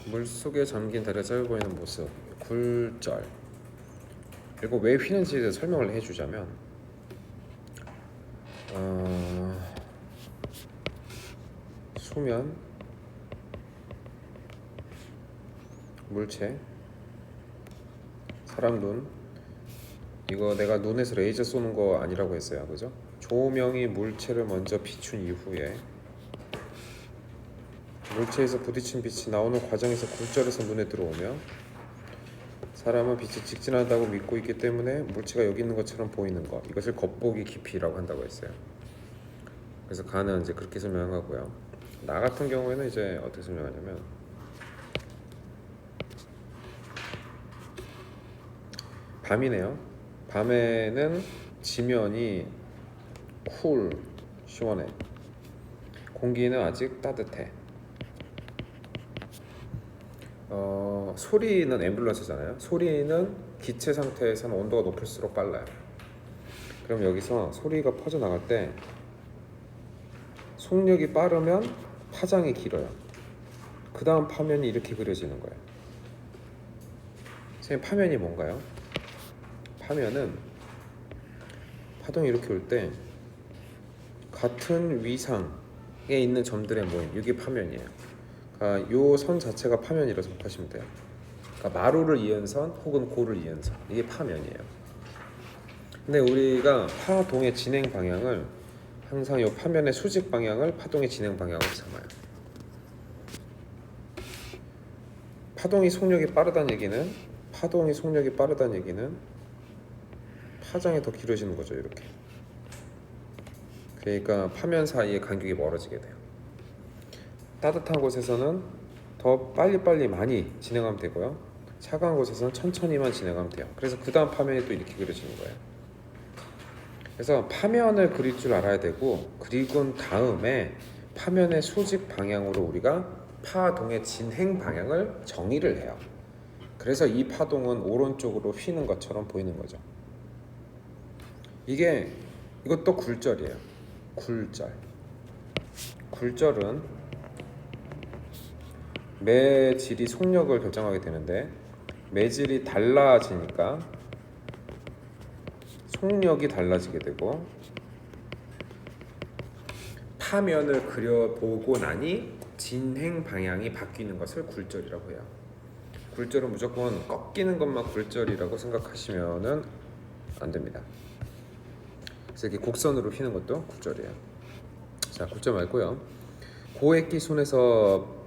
물속에 잠긴 다리가 짧아 보이는 모습. 굴절. 이거 왜 휘는지에 대해서 설명을 해주자면 수면, 물체, 사람 눈. 이거 내가 눈에서 레이저 쏘는 거 아니라고 했어요, 그죠? 조명이 물체를 먼저 비춘 이후에 물체에서 부딪힌 빛이 나오는 과정에서 굴절해서 눈에 들어오며, 사람은 빛이 직진한다고 믿고 있기 때문에 물체가 여기 있는 것처럼 보이는 것, 이것을 겉보기 깊이라고 한다고 했어요. 그래서 가는 이제 그렇게 설명하고요. 나 같은 경우에는 이제 어떻게 설명하냐면, 밤이네요. 밤에는 지면이 시원해. 공기는 아직 따뜻해. 소리는 앰뷸런스잖아요. 소리는 기체 상태에서는 온도가 높을수록 빨라요. 그럼 여기서 소리가 퍼져나갈 때 속력이 빠르면 파장이 길어요. 그 다음 파면이 이렇게 그려지는 거예요. 선생님, 파면이 뭔가요? 파면은 파동이 이렇게 올 때 같은 위상에 있는 점들의 모임, 이게 파면이에요. 그러니까 요 선 자체가 파면이라고 생각하시면 돼요. 그러니까 마루를 이은 선 혹은 고를 이은 선, 이게 파면이에요. 근데 우리가 파동의 진행 방향을 항상 요 파면의 수직 방향을 파동의 진행 방향으로 삼아요. 파동이 속력이 빠르다는 얘기는 파장이 더 길어지는 거죠, 이렇게. 그러니까 파면 사이의 간격이 멀어지게 돼요. 따뜻한 곳에서는 더 빨리빨리 많이 진행하면 되고요, 차가운 곳에서는 천천히만 진행하면 돼요. 그래서 그 다음 파면이 또 이렇게 그려지는 거예요. 그래서 파면을 그릴 줄 알아야 되고, 그리고 다음에 파면의 수직 방향으로 우리가 파동의 진행 방향을 정의를 해요. 그래서 이 파동은 오른쪽으로 휘는 것처럼 보이는 거죠. 이것도 굴절이에요. 굴절은 매질이 속력을 결정하게 되는데, 매질이 달라지니까 속력이 달라지게 되고, 파면을 그려보고 나니 진행 방향이 바뀌는 것을 굴절이라고 해요. 굴절은 무조건 꺾이는 것만 굴절이라고 생각하시면 안 됩니다. 그래서 이렇게 곡선으로 휘는 것도 굴절이에요. 자, 굴절 말고요. 고액기 손에서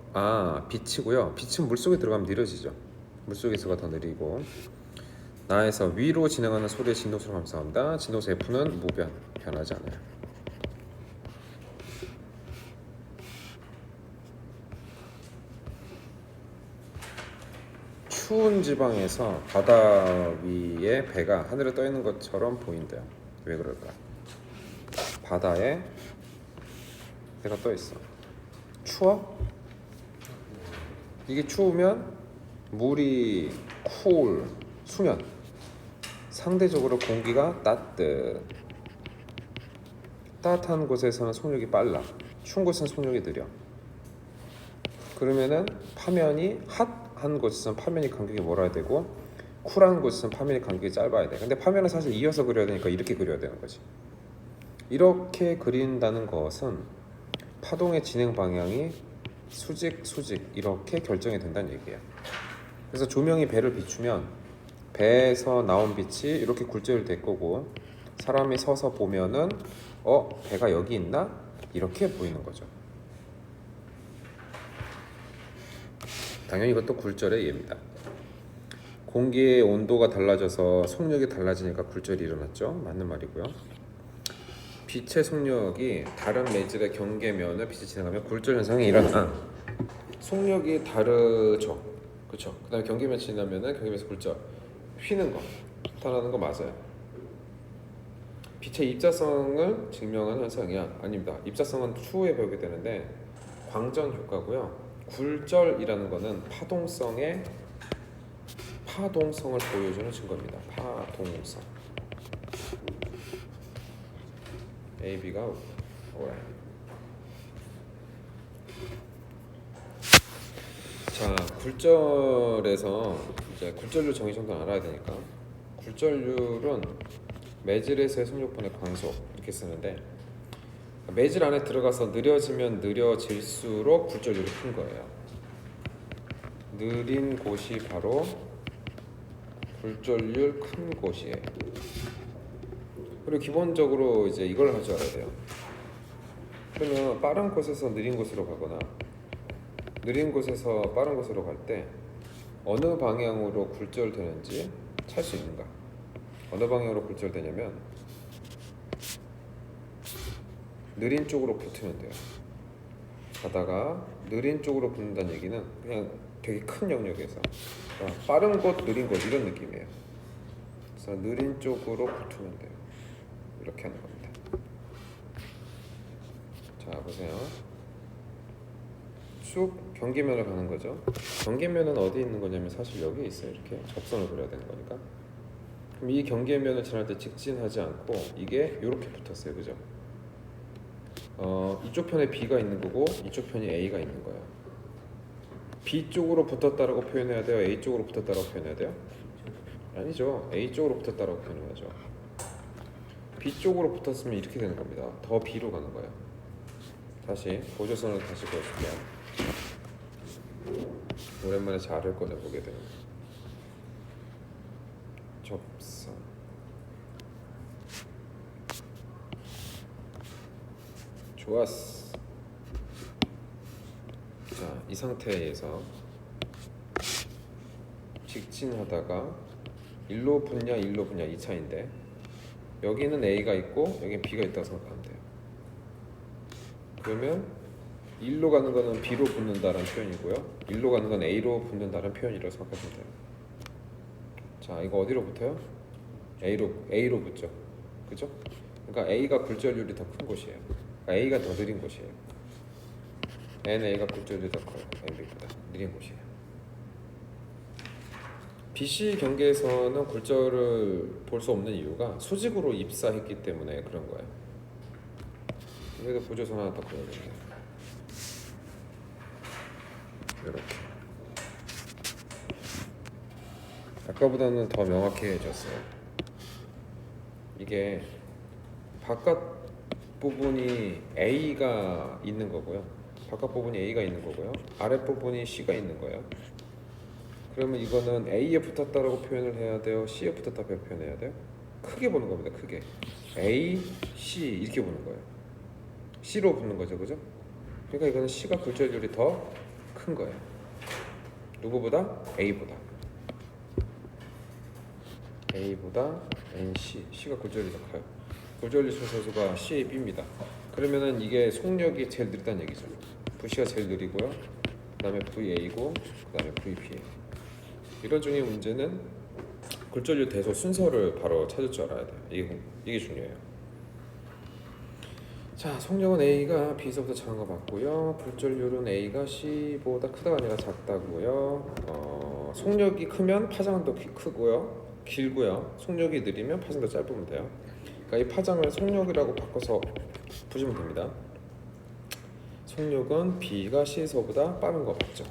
빛이고요. 빛은 물속에 들어가면 느려지죠. 물속에서가 더 느리고, 나에서 위로 진행하는 소리의 진동수를 감소합니다. 진동수 F는 무변, 변하지 않아요. 추운 지방에서 바다 위에 배가 하늘에 떠 있는 것처럼 보인대요. 왜 그럴까? 바다에 배가 떠 있어. 추워? 이게 추우면 물이 수면, 상대적으로 공기가 따뜻한 곳에서는 속력이 빨라. 추운 곳은 속력이 느려. 그러면은 파면이 핫한 곳에서는 파면이 간격이 멀어야 되고, 쿨한 곳에서는 파면이 간격이 짧아야 돼. 근데 파면은 사실 이어서 그려야 되니까 이렇게 그려야 되는 거지. 이렇게 그린다는 것은 파동의 진행 방향이 수직 이렇게 결정이 된다는 얘기예요. 그래서 조명이 배를 비추면 배에서 나온 빛이 이렇게 굴절이 될 거고, 사람이 서서 보면은 배가 여기 있나? 이렇게 보이는 거죠. 당연히 이것도 굴절의 예입니다. 공기의 온도가 달라져서 속력이 달라지니까 굴절이 일어났죠. 맞는 말이고요. 빛의 속력이 다른 매질의 경계면을 빛이 지나가면 굴절 현상이 일어나. 속력이 다르죠. 그렇죠. 그다음에 경계면 지나면은 경계면에서 굴절, 휘는 거, 나타나는 거 맞아요. 빛의 입자성을 증명하는 현상이야? 아닙니다. 입자성은 추후에 배우게 되는데 광전 효과고요. 굴절이라는 거는 파동성을 보여주는 증거입니다. 파동성. A, B가 오래. 자, 자, 굴절에서 이제 굴절률 정의 정도 알아야 되니까 굴절률은 매질에서의 속력분의 광속 이렇게 쓰는데 매질 안에 들어가서 느려지면 느려질수록 굴절률이 큰 거예요. 느린 곳이 바로 굴절률 큰 곳이에요. 그리고 기본적으로 이제 이걸 할 줄 알아야 돼요. 그러면 빠른 곳에서 느린 곳으로 가거나 느린 곳에서 빠른 곳으로 갈 때 어느 방향으로 굴절되는지 찰 수 있는가? 어느 방향으로 굴절되냐면 느린 쪽으로 붙으면 돼요. 가다가 느린 쪽으로 붙는다는 얘기는 그냥 되게 큰 영역에서 빠른 곳, 느린 곳 이런 느낌이에요. 그래서 느린 쪽으로 붙으면 돼요. 이렇게 하는 겁니다. 자, 보세요. 쭉 경계면을 가는 거죠. 경계면은 어디 있는 거냐면 사실 여기 있어요. 이렇게 접선을 그려야 되는 거니까. 그럼 이 경계면을 지날 때 직진하지 않고 이게 이렇게 붙었어요. 그죠? 이쪽 편에 B가 있는 거고 이쪽 편이 A가 있는 거예요. B 쪽으로 붙었다라고 표현해야 돼요? A 쪽으로 붙었다라고 표현해야 돼요? 아니죠. A 쪽으로 붙었다라고 표현해야죠. B 쪽으로 붙었으면 이렇게 되는 겁니다. 더 B로 가는 거예요. 다시 보조선을 다시 보여줄게요. 오랜만에 자를 꺼내보게 되는 접선. 좋았어. 자, 이 상태에서 직진하다가 일로 붙냐 일로 붙냐 이 차인데 여기는 A가 있고 여기는 B가 있다고 생각하면 돼요. 그러면 일로 가는 거는 B로 붙는다라는 표현이고요. 일로 가는 건 A로 붙는다라는 표현이라고 생각하시면 돼요. 자, 이거 어디로 붙어요? A로 붙죠. 그죠? 그러니까 A가 굴절률이 더 큰 곳이에요. 그러니까 A가 더 느린 곳이에요. NA가 굴절률이 더 커요. MB보다 느린 곳이에요. BC 경계에서는 굴절을 볼 수 없는 이유가 수직으로 입사했기 때문에 그런 거예요. 여기도 보조선 하나 더 그려주세요. 이렇게 아까보다는 더 명확해졌어요. 이게 바깥 부분이 A가 있는 거고요. 바깥 부분이 A가 있는 거고요. 아랫 부분이 C가 있는 거예요. 그러면 이거는 A에 붙었다라고 표현을 해야 돼요? C에 붙었다고 표현해야 돼요? 크게 보는 겁니다. 크게 A, C 이렇게 보는 거예요. C로 붙는 거죠, 그죠? 그러니까 이거는 C가 굴절률이 더 큰 거예요. 누구보다? A보다 NC, C가 굴절률이 더 커요. 굴절률 순서수가 CA, B입니다. 그러면은 이게 속력이 제일 느리다는 얘기죠. VC가 제일 느리고요. 그 다음에 VA고 그 다음에 VB예요. 이런 종류의 문제는 굴절률 대소 순서를 바로 찾을 줄 알아야 돼요. 이게 중요해요. 자, 속력은 A가 B에서부터 작은 거 맞고요. 굴절률은 A가 C보다 크다가 아니라 작다고요. 속력이 크면 파장은 더 크고요. 길고요. 속력이 느리면 파장도 짧으면 돼요. 그러니까 이 파장을 속력이라고 바꿔서 보시면 됩니다. 속력은 B가 C에서보다 빠른 거 맞죠?